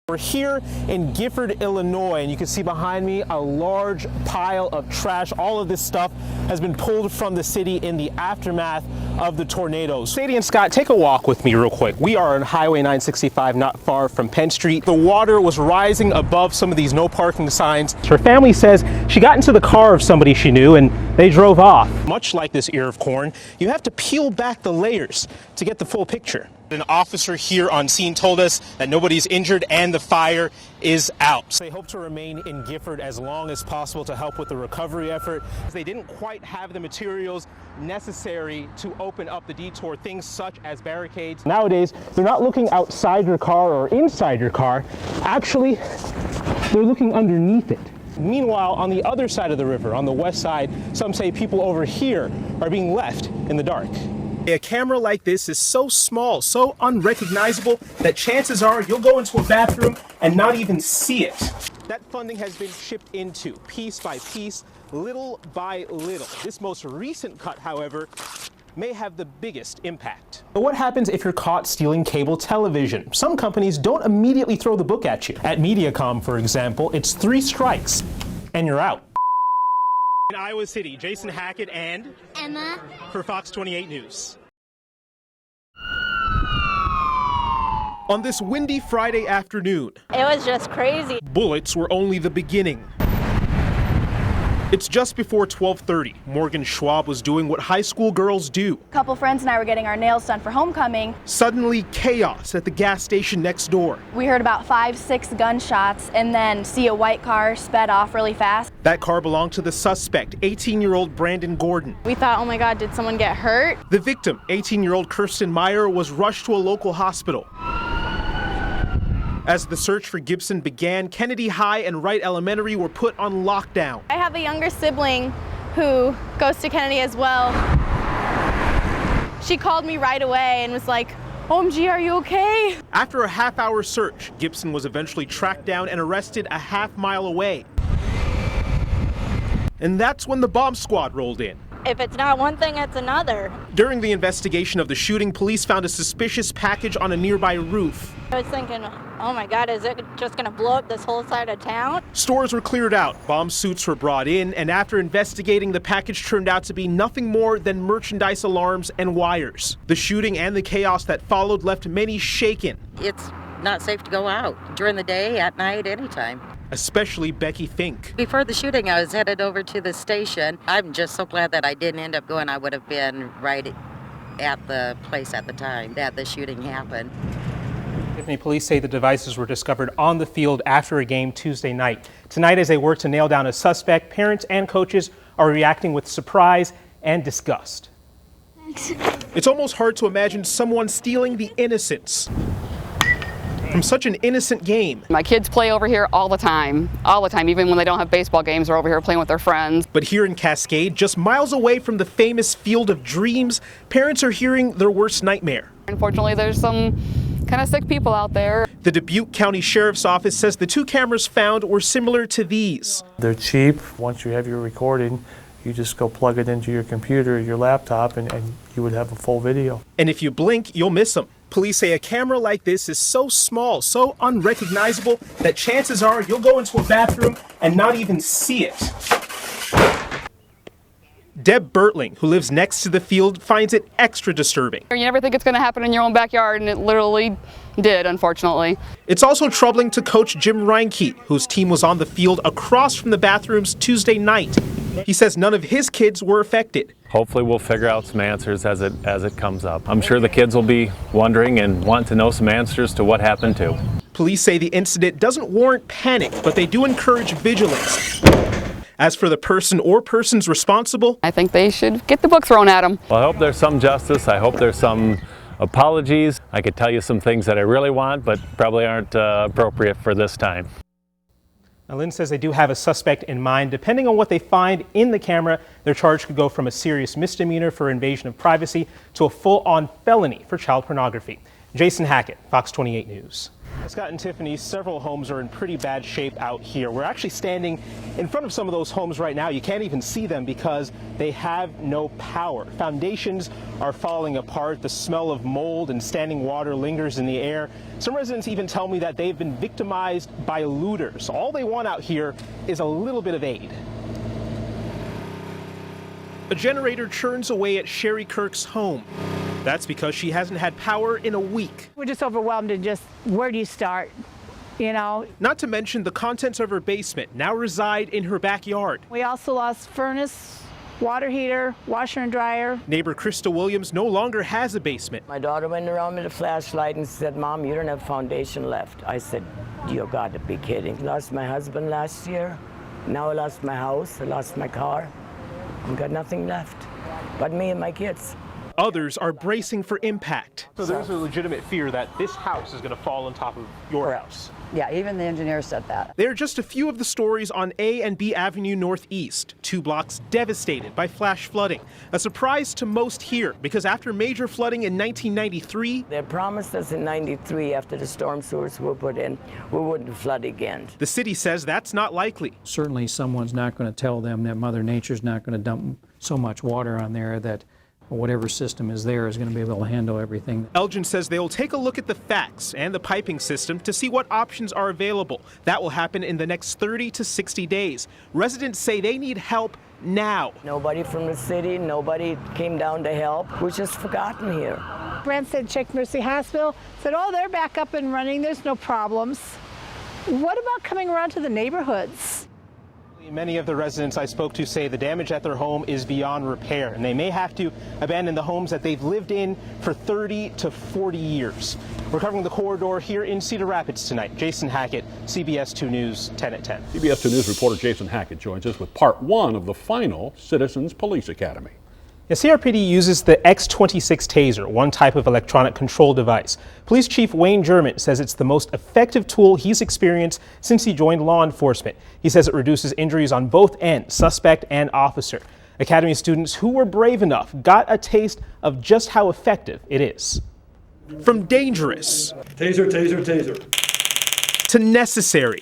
We're here in Gifford, Illinois, and you can see behind me a large pile of trash. All of this stuff has been pulled from the city in the aftermath of the tornadoes. Sadie and Scott, take a walk with me real quick. We are on Highway 965, not far from Penn Street. The water was rising above some of these no parking signs. Her family says she got into the car of somebody she knew and they drove off. Much like this ear of corn, you have to peel back the layers to get the full picture. An officer here on scene told us that nobody's injured and the fire is out. They hope to remain in Gifford as long as possible to help with the recovery effort. They didn't quite have the materials necessary to open up the detour, things such as barricades. Nowadays, they're not looking outside your car or inside your car. Actually, they're looking underneath it. Meanwhile, on the other side of the river, on the west side, some say people over here are being left in the dark. A camera like this is so small, so unrecognizable, that chances are you'll go into a bathroom and not even see it. That funding has been chipped into, piece by piece, little by little. This most recent cut, however, may have the biggest impact. But what happens if you're caught stealing cable television? Some companies don't immediately throw the book at you. At Mediacom, for example, it's 3 strikes and you're out. In Iowa City, Jason Hackett and Emma for Fox 28 News. On this windy Friday afternoon, It was just crazy. bullets were only the beginning. It's just before 12:30. Morgan Schwab was doing what high school girls do. A couple friends and I were getting our nails done for homecoming. Suddenly, chaos at the gas station next door. We heard about 5-6 gunshots and then see a white car sped off really fast. That car belonged to the suspect, 18-year-old Brandon Gordon. We thought, oh my God, did someone get hurt? The victim, 18-year-old Kirsten Meyer, was rushed to a local hospital. As the search for Gibson began, Kennedy High and Wright Elementary were put on lockdown. I have a younger sibling who goes to Kennedy as well. She called me right away and was like, OMG, are you okay? After a half-hour search, Gibson was eventually tracked down and arrested a half-mile away. And that's when the bomb squad rolled in. If it's not one thing, it's another. During the investigation of the shooting, police found a suspicious package on a nearby roof. I was thinking, oh my God, is it just gonna blow up this whole side of town? Stores were cleared out, bomb suits were brought in, and after investigating, the package turned out to be nothing more than merchandise alarms and wires. The shooting and the chaos that followed left many shaken. It's not safe to go out during the day, at night, anytime. Especially Becky Fink. Before the shooting, I was headed over to the station. I'm just so glad that I didn't end up going. I would have been right at the place at the time that the shooting happened. Tiffany, police say the devices were discovered on the field after a game Tuesday night. Tonight, as they work to nail down a suspect, parents and coaches are reacting with surprise and disgust. It's almost hard to imagine someone stealing the innocence from such an innocent game. My kids play over here all the time, even when they don't have baseball games, they're over here playing with their friends. But here in Cascade, just miles away from the famous Field of Dreams, parents are hearing their worst nightmare. Unfortunately, there's some kind of sick people out there. The Dubuque County Sheriff's Office says the 2 cameras found were similar to these. They're cheap. Once you have your recording, you just go plug it into your computer or your laptop and you would have a full video. And if you blink, you'll miss them. Police say a camera like this is so small, so unrecognizable, that chances are you'll go into a bathroom and not even see it. Deb Bertling, who lives next to the field, finds it extra disturbing. You never think it's going to happen in your own backyard, and it literally did, unfortunately. It's also troubling to Coach Jim Reinke, whose team was on the field across from the bathrooms Tuesday night. He says none of his kids were affected. Hopefully we'll figure out some answers as it comes up. I'm sure the kids will be wondering and want to know some answers to what happened too. Police say the incident doesn't warrant panic, but they do encourage vigilance. As for the person or persons responsible, I think they should get the book thrown at them. Well, I hope there's some justice. I hope there's some apologies. I could tell you some things that I really want, but probably aren't appropriate for this time. Now, Lynn says they do have a suspect in mind. Depending on what they find in the camera, their charge could go from a serious misdemeanor for invasion of privacy to a full-on felony for child pornography. Jason Hackett, Fox 28 News. Scott and Tiffany, several homes are in pretty bad shape out here. We're actually standing in front of some of those homes right now. You can't even see them because they have no power. Foundations are falling apart. The smell of mold and standing water lingers in the air. Some residents even tell me that they've been victimized by looters. All they want out here is a little bit of aid. A generator churns away at Sherry Kirk's home. That's because she hasn't had power in a week. We're just overwhelmed and just, where do you start, you know? Not to mention the contents of her basement now reside in her backyard. We also lost furnace, water heater, washer and dryer. Neighbor Krista Williams no longer has a basement. My daughter went around with a flashlight and said, "Mom, you don't have foundation left." I said, "You got to be kidding." I lost my husband last year. Now I lost my house, I lost my car. I've got nothing left but me and my kids. Others are bracing for impact. So there's a legitimate fear that this house is going to fall on top of your house. Yeah, even the engineer said that. They're just a few of the stories on A and B Avenue Northeast, 2 blocks devastated by flash flooding. A surprise to most here because after major flooding in 1993, they promised us in '93 after the storm sewers were put in, we wouldn't flood again. The city says that's not likely. Certainly someone's not going to tell them that Mother Nature's not going to dump so much water on there that whatever system is there is going to be able to handle everything. Elgin says they will take a look at the facts and the piping system to see what options are available. That will happen in the next 30 to 60 days. Residents say they need help now. Nobody from the city, nobody came down to help. We're just forgotten here. Brent said check Mercy Hospital, said, oh, they're back up and running, there's no problems. What about coming around to the neighborhoods? Many of the residents I spoke to say the damage at their home is beyond repair, and they may have to abandon the homes that they've lived in for 30 to 40 years. We're covering the corridor here in Cedar Rapids tonight. Jason Hackett, CBS 2 News, 10 at 10. CBS 2 News reporter Jason Hackett joins us with part 1 of the final Citizens Police Academy. The CRPD uses the X26 taser, one type of electronic control device. Police Chief Wayne German says it's the most effective tool he's experienced since he joined law enforcement. He says it reduces injuries on both ends, suspect and officer. Academy students who were brave enough got a taste of just how effective it is. From dangerous, taser, taser, taser, to necessary.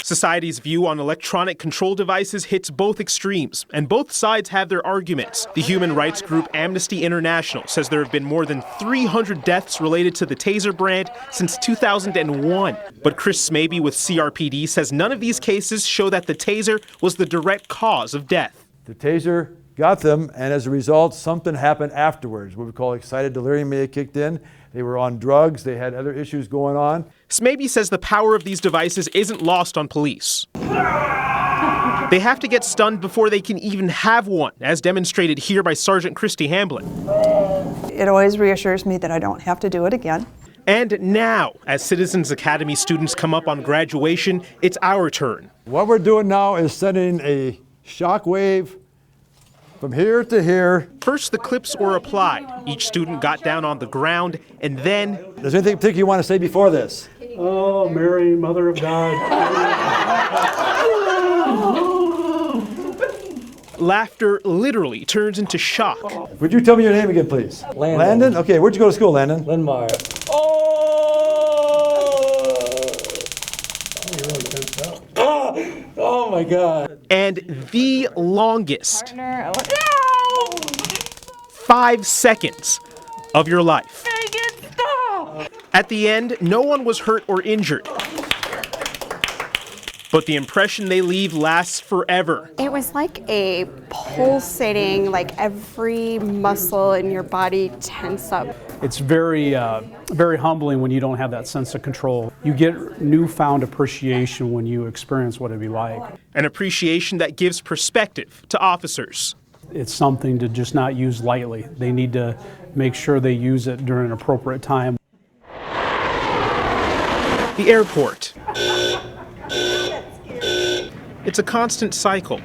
Society's view on electronic control devices hits both extremes, and both sides have their arguments. The human rights group Amnesty International says there have been more than 300 deaths related to the taser brand since 2001. But Chris Smaby with CRPD says none of these cases show that the taser was the direct cause of death. The taser got them, and as a result, something happened afterwards. What we call excited delirium may have kicked in. They were on drugs. They had other issues going on. Smaby says the power of these devices isn't lost on police. They have to get stunned before they can even have one, as demonstrated here by Sergeant Christy Hamblin. It always reassures me that I don't have to do it again. And now, as Citizens Academy students come up on graduation, it's our turn. What we're doing now is sending a shock wave from here to here. First, the clips were applied. Each student got down on the ground, and then... Is there anything particular you want to say before this? Oh, Mary, Mother of God. Laughter literally turns into shock. Would you tell me your name again, please? Landon. Landon? Okay, where'd you go to school, Landon? Linmar. Oh my God. And the longest 5 seconds of your life. At the end, no one was hurt or injured. But the impression they leave lasts forever. It was like a pulsating, like every muscle in your body tense up. It's very humbling when you don't have that sense of control. You get newfound appreciation when you experience what it'd be like. An appreciation that gives perspective to officers. It's something to just not use lightly. They need to make sure they use it during an appropriate time. The airport. It's a constant cycle.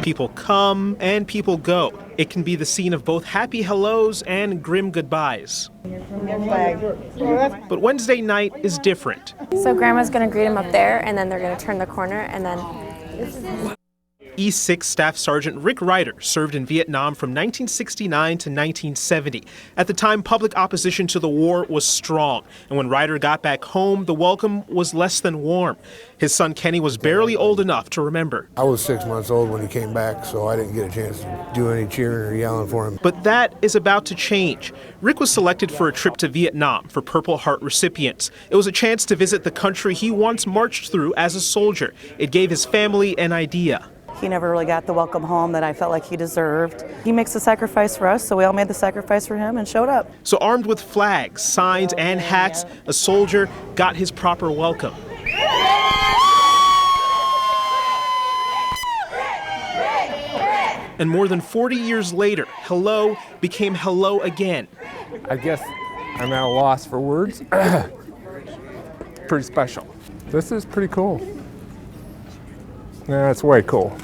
People come and people go. It can be the scene of both happy hellos and grim goodbyes. But Wednesday night is different. So Grandma's going to greet him up there, and then they're going to turn the corner, and then... E6 Staff Sergeant Rick Ryder served in Vietnam from 1969 to 1970. At the time, public opposition to the war was strong, and when Ryder got back home, the welcome was less than warm. His son Kenny was barely old enough to remember. I was 6 months old when he came back, so I didn't get a chance to do any cheering or yelling for him. But that is about to change. Rick was selected for a trip to Vietnam for Purple Heart recipients. It was a chance to visit the country he once marched through as a soldier. It gave his family an idea. He never really got the welcome home that I felt like he deserved. He makes a sacrifice for us, so we all made the sacrifice for him and showed up. So armed with flags, signs, and hats, a soldier got his proper welcome. And more than 40 years later, hello became hello again. I guess I'm at a loss for words. Pretty special. This is pretty cool. Yeah, it's way cool.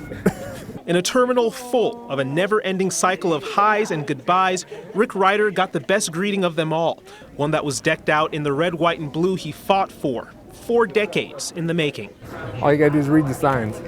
In a terminal full of a never-ending cycle of highs and goodbyes, Rick Ryder got the best greeting of them all, one that was decked out in the red, white, and blue he fought for 4 decades in the making. All you gotta do is read the signs.